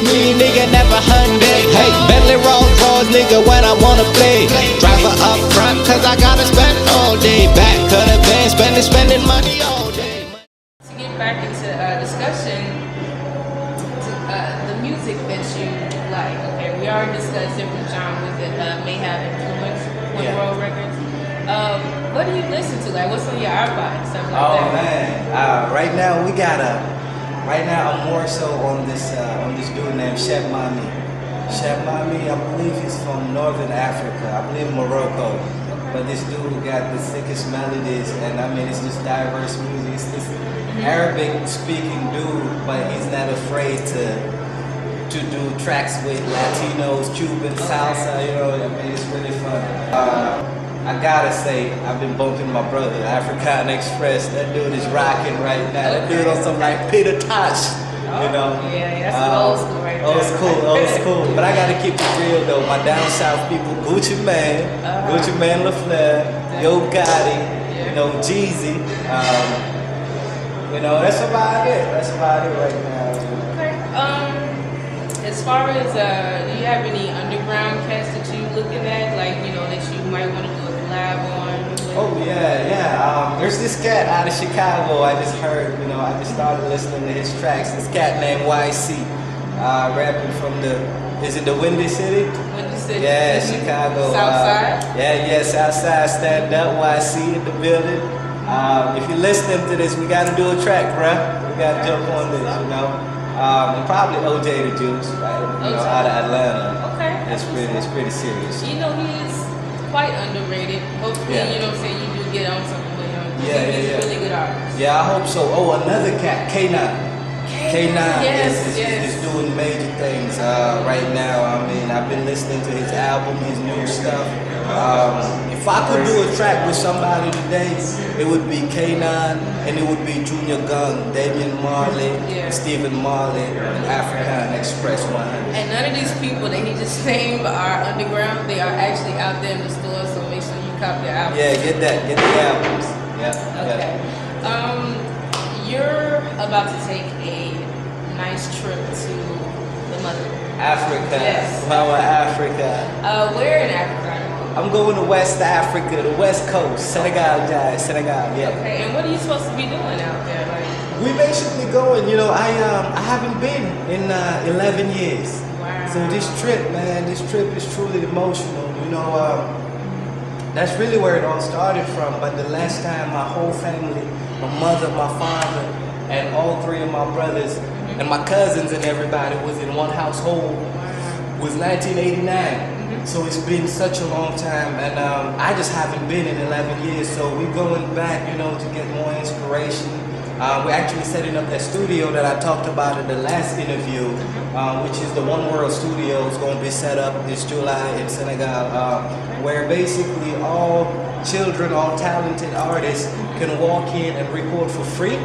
me, nigga, never Hyundai. Hey, Bentley Rolls Royce, nigga, when I wanna play. Driver up front, cause I gotta spend all day. Back to the bank, spending money all day. To get back into discussion, the music that you like. Okay, we already discussed different genres that may have influence on world records. What do you listen to? Like, what's on your iPod and stuff like that? Oh man, right now we got right now I'm more so on this dude named Chef Mami. Chef Mami, I believe he's from Northern Africa. I believe Morocco. But this dude got the sickest melodies, and I mean it's just diverse music. It's this Arabic speaking dude, but he's not afraid to do tracks with Latinos, Cubans, salsa. You know, I mean it's really fun. I gotta say, I've been bumping my brother, African Express. That dude is rocking right now. That dude on some like Peter Tosh, you know. Yeah, that's old school right there. Old school. But I gotta keep it real though. My down south people, Gucci Mane, Gucci Mane LaFleur, Yo Gotti, you know, Jeezy. You know, that's about it. That's about it right now. Okay. As far as, do you have any underground cats that you looking at, like, you know, that you might want to do a collab on? Oh yeah. There's this cat out of Chicago. I just heard, you know, I just started listening to his tracks. This cat named YC, rapping from is it the Windy City? Windy City. Yeah, Chicago. Southside. Southside. Stand up. YC in the building. If you're listening to this, we got to do a track, bruh. We got to jump on this, you know. And probably OJ the Juice, right? You know, out of Atlanta. Okay. It's pretty serious. You know, he is quite underrated. Hopefully, you know what I'm saying, you do get on something with him. He's a really good artist. Yeah, I hope so. Oh, another cat, K9. K9 is doing major things right now. I mean, I've been listening to his album, his new stuff. If I could do a track with somebody today, it would be K9 and it would be Junior Gun, Damian Marley, Stephen Marley, and African Express 100. And none of these people that he just named are underground. They are actually out there in the store, so make sure you cop their albums. Yeah, get the albums. Yeah. Okay. You're about to take a nice trip to the motherland. Africa. Yes. Mama Africa. Where in Africa? I'm going to West Africa, the West Coast, Senegal, yeah. Okay, and what are you supposed to be doing out there? Like, we basically going, you know, I haven't been in 11 years. Wow. So this trip, man, this trip is truly emotional. You know, that's really where it all started from. But the last time my whole family, my mother, my father, and all three of my brothers, and my cousins and everybody was in one household was 1989. So it's been such a long time, and I just haven't been in 11 years, so we're going back, you know, to get more inspiration. We're actually setting up that studio that I talked about in the last interview, which is the One World Studio. It's going to be set up this July in Senegal, where basically all children, all talented artists can walk in and record for free.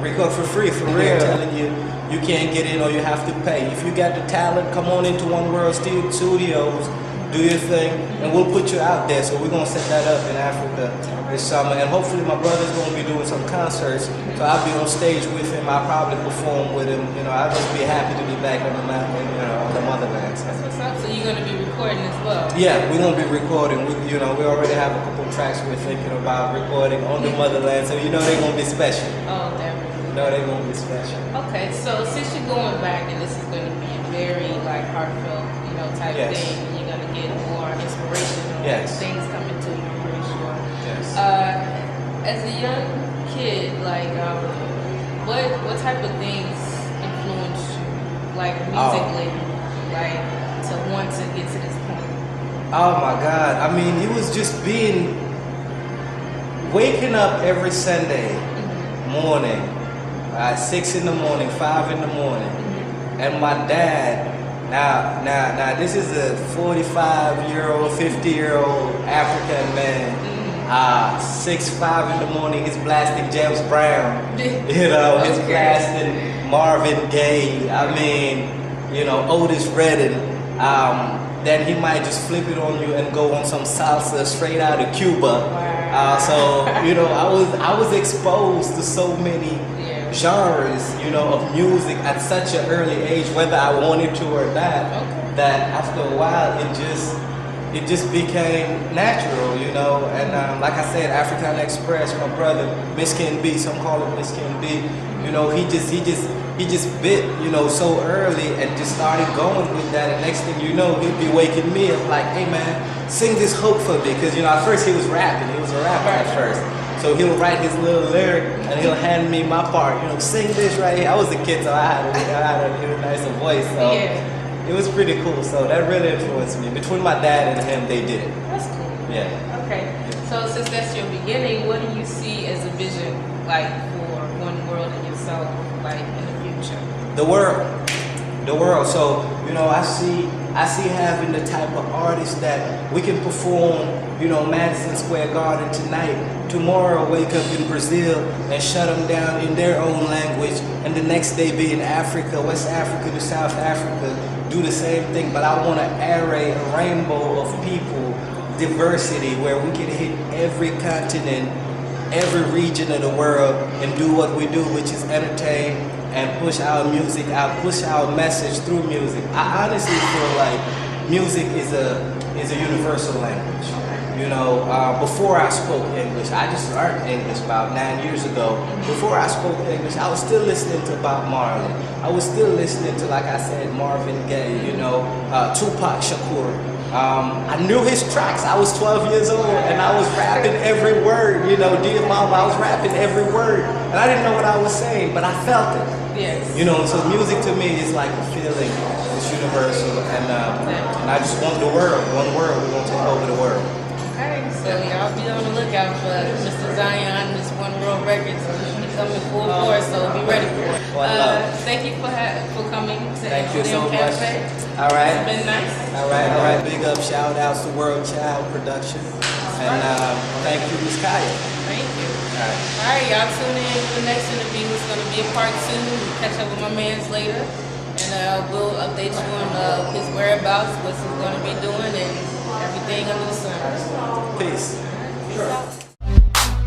Record for free, for real. I'm telling you, you can't get in or you have to pay. If you got the talent, come on into One World Studios, do your thing, and we'll put you out there. So we're gonna set that up in Africa this summer, and hopefully my brother's gonna be doing some concerts. So I'll be on stage with him. I'll probably perform with him. You know, I'll just be happy to be back on the on the motherland. That's what's up. So you're gonna be recording as well? Yeah, we're gonna be recording. You know, we already have a couple tracks we're thinking about recording on the motherland. So you know they're gonna be special. Oh, definitely. No, they're gonna be special. Okay, so since you're going back, and this is going to be a very like heartfelt, you know, type thing, and you're going to get more inspirational things coming to you, I'm pretty sure. Yes. As a young kid, like, what type of things influenced you, like musically, like to want to get to this point? Oh my God! I mean, it was just waking up every Sunday morning. 6 in the morning, 5 in the morning, and my dad. Now, this is a 45-year-old, 50-year-old African man. 6, 5 in the morning, he's blasting James Brown. You know, he's blasting Marvin Gaye. I mean, you know, Otis Redding. Then he might just flip it on you and go on some salsa straight out of Cuba. So you know, I was exposed to so many genres, you know, of music at such an early age, whether I wanted to or not, that after a while it just became natural, you know. And like I said, African Express, my brother, Miss Ken B, some call him Miss Ken B, you know, he just bit, you know, so early and just started going with that. And next thing you know, he'd be waking me up like, hey man, sing this hook for me. Because, you know, at first he was rapping. He was a rapper at first. So he'll write his little lyric and he'll hand me my part. You know, sing this right here. I was a kid, so I had a nicer voice. So it was pretty cool. So that really influenced me. Between my dad and him, they did it. That's cool. Yeah. Okay. So since that's your beginning, what do you see as a vision like for One World and yourself, like in the future? The world. So, you know, I see having the type of artists that we can perform, you know, Madison Square Garden tonight, tomorrow wake up in Brazil and shut them down in their own language, and the next day be in Africa, West Africa to South Africa, do the same thing. But I want to array a rainbow of people, diversity, where we can hit every continent, every region of the world, and do what we do, which is entertain and push our music out, push our message through music. I honestly feel like music is a universal language. You know, before I spoke English, I just learned English about 9 years ago. Before I spoke English, I was still listening to Bob Marley. I was still listening to, like I said, Marvin Gaye, you know, Tupac Shakur. I knew his tracks. I was 12 years old and I was rapping every word, you know, Dear Mama, I was rapping every word. And I didn't know what I was saying, but I felt it. Yes. You know, so music to me is like a feeling. It's universal. And I just want the world, one world. We want to take over the world. Okay, so y'all be on the lookout for Mr. Zion, Miss One World Records. He's coming full force, so be ready for it. Thank you for coming to so much. Cafe. All right. It's been nice. All right. Big up, shout outs to WorldChild Production. And thank you, Miss Kiyah. Thank you. All right. All right, y'all tune in for the next interview. It's going to be a part 2. We'll catch up with my mans later. And we'll update you on his whereabouts, what he's going to be doing, and everything under the sun. Peace. Peace out.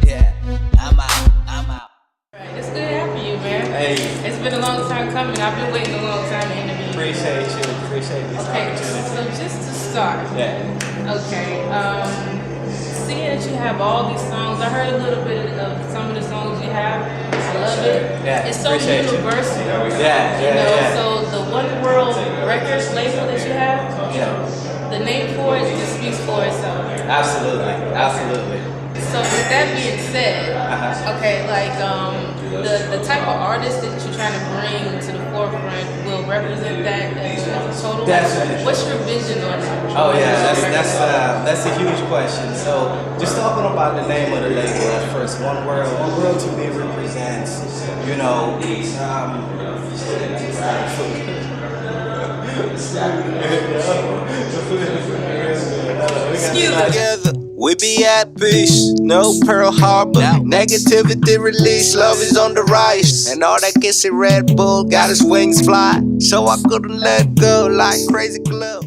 Yeah, I'm out. Right, it's good having you, man. Hey. It's been a long time coming. I've been waiting a long time to interview you. Appreciate this opportunity. So just to start. Yeah. Okay. Seeing that you have all these songs, I heard a little bit of some of the songs you have. I love it. Yeah. It's so universal. Yeah. So the One World Records label that you have, the name for it just speaks for itself. Absolutely. So with that being said, okay, like the type of artist that you're trying to bring to the forefront will represent that as a total. Definitely. What's your vision on that? Oh yeah, that's a huge question. So just talking about the name of the label at first, One World to me represents, you know, Excuse me. Together, we be at peace, no Pearl Harbor. Negativity release, love is on the rise. And all that kissy Red Bull got his wings fly. So I couldn't let go like crazy glove.